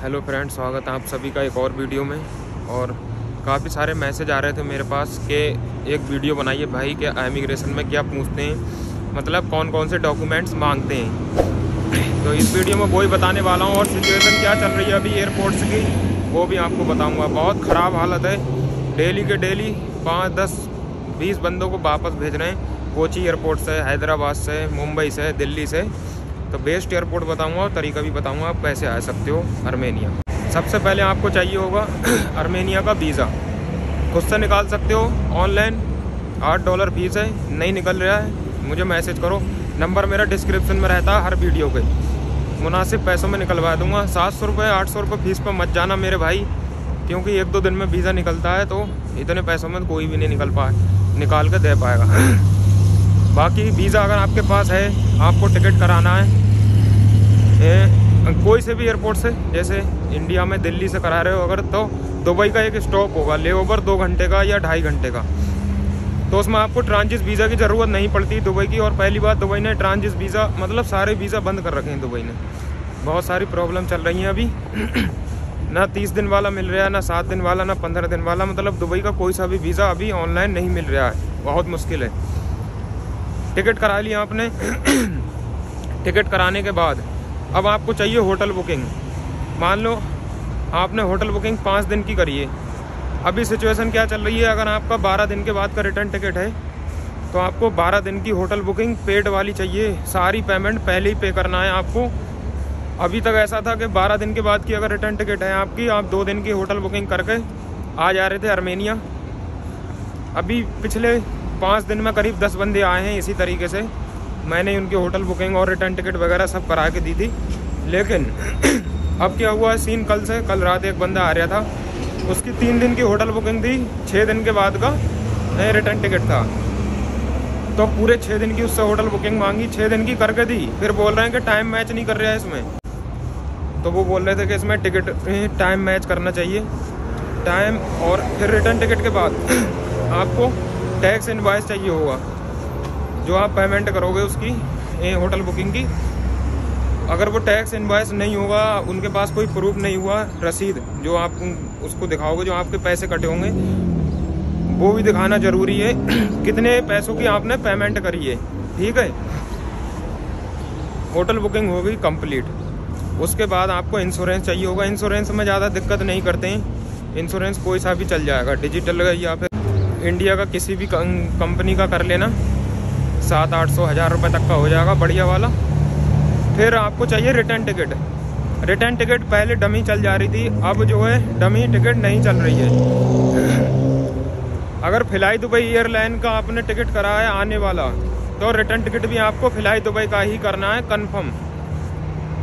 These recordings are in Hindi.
हेलो फ्रेंड्स, स्वागत है आप सभी का एक और वीडियो में। और काफ़ी सारे मैसेज आ रहे थे मेरे पास कि एक वीडियो बनाइए भाई कि इमिग्रेशन में क्या पूछते हैं, मतलब कौन कौन से डॉक्यूमेंट्स मांगते हैं। तो इस वीडियो में वही बताने वाला हूँ और सिचुएशन क्या चल रही है अभी एयरपोर्ट्स की वो भी आपको बताऊँगा। बहुत ख़राब हालत है, डेली के डेली 5, 10, 20 बंदों को वापस भेज रहे हैं कोची एयरपोर्ट से, हैदराबाद से, मुंबई से, दिल्ली से। तो बेस्ट एयरपोर्ट बताऊंगा और तरीका भी बताऊंगा आप कैसे आ सकते हो आर्मेनिया। सबसे पहले आपको चाहिए होगा आर्मेनिया का वीज़ा। खुद से निकाल सकते हो ऑनलाइन, $8 फीस है। नहीं निकल रहा है मुझे मैसेज करो, नंबर मेरा डिस्क्रिप्शन में रहता है हर वीडियो पे। मुनासिब पैसों में निकलवा दूंगा। 700 रुपये 800 रुपये फीस पर मत जाना मेरे भाई, क्योंकि 1-2 दिन में वीज़ा निकलता है, तो इतने पैसों में कोई भी नहीं निकाल कर दे पाएगा। बाकी वीज़ा अगर आपके पास है, आपको टिकट कराना है कोई से भी एयरपोर्ट से, जैसे इंडिया में दिल्ली से करा रहे हो अगर, तो दुबई का एक स्टॉप होगा, ले ओवर 2 घंटे का या 2.5 घंटे का, तो उसमें आपको ट्रांजिट वीज़ा की ज़रूरत नहीं पड़ती दुबई की। और पहली बात, दुबई ने ट्रांजिट वीज़ा मतलब सारे वीज़ा बंद कर रखे हैं दुबई ने। बहुत सारी प्रॉब्लम चल रही हैं अभी ना 30 दिन वाला मिल रहा है, ना 7 दिन वाला, ना 15 दिन वाला। मतलब दुबई का कोई सा भी वीज़ा अभी ऑनलाइन नहीं मिल रहा है, बहुत मुश्किल है। टिकट करा लिया आपने टिकट कराने के बाद अब आपको चाहिए होटल बुकिंग। मान लो आपने होटल बुकिंग 5 दिन की करी है। अभी सिचुएशन क्या चल रही है, अगर आपका 12 दिन के बाद का रिटर्न टिकट है तो आपको 12 दिन की होटल बुकिंग पेड वाली चाहिए। सारी पेमेंट पहले ही पे करना है आपको। अभी तक ऐसा था कि 12 दिन के बाद की अगर रिटर्न टिकट है आपकी, आप 2 दिन की होटल बुकिंग करके आ जा रहे थे आर्मेनिया। अभी पिछले 5 दिन में करीब 10 बंदे आए हैं इसी तरीके से। मैंने उनकी होटल बुकिंग और रिटर्न टिकट वगैरह सब करा के दी थी। लेकिन अब क्या हुआ सीन, कल रात एक बंदा आ रहा था, उसकी 3 दिन की होटल बुकिंग थी, 6 दिन के बाद का रिटर्न टिकट था। तो पूरे 6 दिन की उससे होटल बुकिंग मांगी, 6 दिन की करके दी। फिर बोल रहे हैं कि टाइम मैच नहीं कर रहा है इसमें। तो वो बोल रहे थे कि इसमें टिकट टाइम मैच करना चाहिए टाइम। और फिर रिटर्न टिकट के बाद आपको टैक्स इनवॉइस चाहिए होगा, जो आप पेमेंट करोगे उसकी होटल बुकिंग की। अगर वो टैक्स इनवॉइस नहीं होगा, उनके पास कोई प्रूफ नहीं हुआ, रसीद जो आप उसको दिखाओगे जो आपके पैसे कटे होंगे, वो भी दिखाना जरूरी है कितने पैसों की आपने पेमेंट करी है। ठीक है, होटल बुकिंग होगी कंप्लीट। उसके बाद आपको इंश्योरेंस चाहिए होगा। इंश्योरेंस में ज़्यादा दिक्कत नहीं करते हैं, इंश्योरेंस कोई सा भी चल जाएगा, डिजिटल या फिर इंडिया का किसी भी कंपनी का कर लेना, 700-800 हज़ार रुपये तक का हो जाएगा बढ़िया वाला। फिर आपको चाहिए रिटर्न टिकट। रिटर्न टिकट पहले डमी चल जा रही थी, अब जो है डमी टिकट नहीं चल रही है। अगर फ्लाई दुबई एयरलाइन का आपने टिकट करा है आने वाला, तो रिटर्न टिकट भी आपको फ्लाई दुबई का ही करना है कन्फर्म।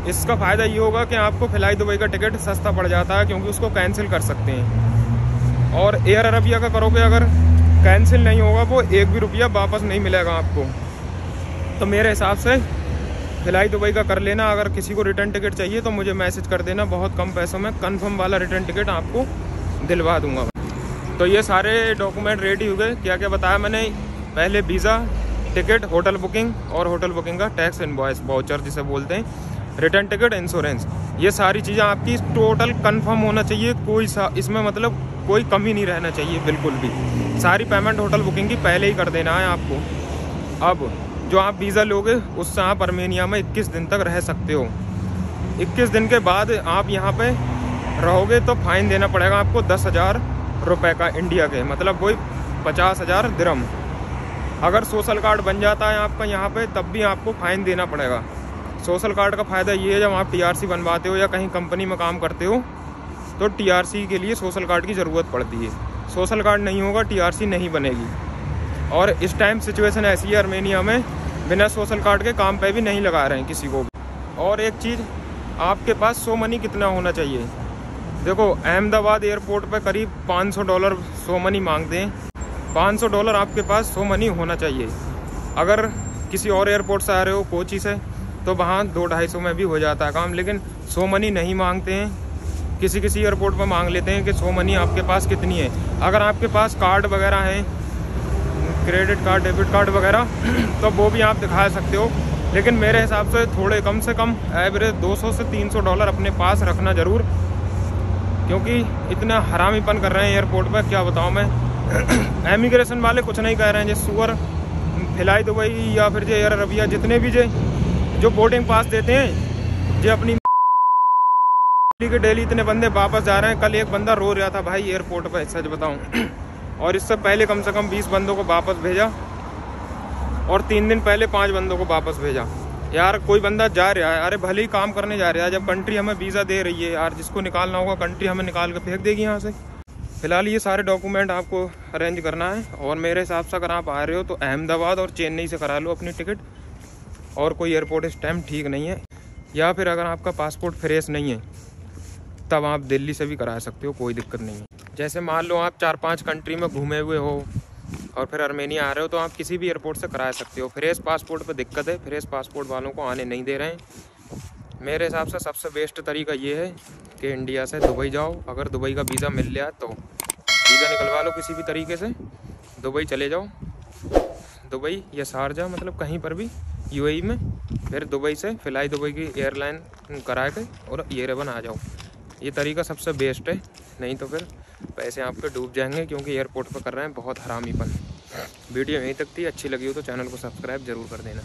इसका फ़ायदा ये होगा कि आपको फ्लाई दुबई का टिकट सस्ता पड़ जाता है, क्योंकि उसको कैंसिल कर सकते हैं। और एयर अरबिया का करोगे अगर, कैंसिल नहीं होगा, वो 1 भी रुपया वापस नहीं मिलेगा आपको। तो मेरे हिसाब से फ्लाई दुबई का कर लेना। अगर किसी को रिटर्न टिकट चाहिए तो मुझे मैसेज कर देना, बहुत कम पैसों में कंफर्म वाला रिटर्न टिकट आपको दिलवा दूंगा। तो ये सारे डॉक्यूमेंट रेडी हो गए। क्या क्या बताया मैंने, पहले वीज़ा, टिकट, होटल बुकिंग और होटल बुकिंग का टैक्स इनवॉइस, वाउचर जिसे बोलते हैं, रिटर्न टिकट, इंश्योरेंस। ये सारी चीज़ें आपकी टोटल कन्फर्म होना चाहिए, इसमें मतलब कोई कमी नहीं रहना चाहिए बिल्कुल भी। सारी पेमेंट होटल बुकिंग की पहले ही कर देना है आपको। अब जो आप वीज़ा लोगे उससे आप आर्मेनिया में 21 दिन तक रह सकते हो। 21 दिन के बाद आप यहाँ पे रहोगे तो फाइन देना पड़ेगा आपको 10,000 रुपये का इंडिया के, मतलब वही 50,000 दिरहम। अगर सोशल कार्ड बन जाता है आपका यहाँ पे, तब भी आपको फाइन देना पड़ेगा। सोशल कार्ड का फ़ायदा ये है, जब आप TRC बनवाते हो या कहीं कंपनी में काम करते हो तो TRC के लिए सोशल कार्ड की ज़रूरत पड़ती है। सोशल कार्ड नहीं होगा TRC नहीं बनेगी। और इस टाइम सिचुएशन ऐसी है आर्मेनिया में, बिना सोशल कार्ड के काम पे भी नहीं लगा रहे हैं किसी को भी। और एक चीज़, आपके पास सो मनी कितना होना चाहिए। देखो अहमदाबाद एयरपोर्ट पे करीब $500 सो मनी मांगते हैं। $500 आपके पास सो मनी होना चाहिए। अगर किसी और एयरपोर्ट से आ रहे हो, कोची से, तो वहाँ 200-250 में भी हो जाता है काम, लेकिन सो मनी नहीं मांगते हैं। किसी किसी एयरपोर्ट पर मांग लेते हैं कि सो मनी आपके पास कितनी है। अगर आपके पास कार्ड वगैरह हैं, क्रेडिट कार्ड, डेबिट कार्ड वगैरह, तो वो भी आप दिखा सकते हो। लेकिन मेरे हिसाब से थोड़े कम से कम एवरेज $200 से $300 अपने पास रखना ज़रूर क्योंकि इतना हरामीपन कर रहे हैं एयरपोर्ट पर, क्या बताऊँ मैं। इमिग्रेशन वाले कुछ नहीं कह रहे हैं, जो सुअर फ्लाई दुबई या फिर जो एयर अरबिया जितने भी जो बोर्डिंग पास देते हैं, जो अपनी के डेली इतने बंदे वापस जा रहे हैं। कल एक बंदा रो रहा था भाई एयरपोर्ट पर, सच बताऊं। और इससे पहले कम से कम 20 बंदों को वापस भेजा, और 3 दिन पहले 5 बंदों को वापस भेजा। यार कोई बंदा जा रहा है, अरे भले ही काम करने जा रहा है, जब कंट्री हमें वीज़ा दे रही है यार, जिसको निकालना होगा कंट्री हमें निकाल के फेंक देगी यहाँ से। फिलहाल ये सारे डॉक्यूमेंट आपको अरेंज करना है, और मेरे हिसाब से अगर आप आ रहे हो तो अहमदाबाद और चेन्नई से करा लो अपनी टिकट, और कोई एयरपोर्ट स्टैम्प ठीक नहीं है। या फिर अगर आपका पासपोर्ट फ्रेश नहीं है तब आप दिल्ली से भी करा सकते हो, कोई दिक्कत नहीं है। जैसे मान लो आप 4-5 कंट्री में घूमे हुए हो और फिर आर्मेनिया आ रहे हो, तो आप किसी भी एयरपोर्ट से करा सकते हो। फ्रेश पासपोर्ट पे दिक्कत है, फ्रेश पासपोर्ट वालों को आने नहीं दे रहे हैं। मेरे हिसाब से सबसे बेस्ट तरीका ये है कि इंडिया से दुबई जाओ। अगर दुबई का वीज़ा मिल गया तो वीज़ा निकलवा लो किसी भी तरीके से, दुबई चले जाओ। दुबई या शारजा, मतलब कहीं पर भी यूएई में, फिर दुबई से फ्लाई दुबई की एयरलाइन करा के और येरेवन आ जाओ। ये तरीका सबसे बेस्ट है, नहीं तो फिर पैसे आपके डूब जाएंगे, क्योंकि एयरपोर्ट पर कर रहे हैं बहुत हरामीपन। वीडियो यहीं तक थी, अच्छी लगी हो तो चैनल को सब्सक्राइब जरूर कर देना।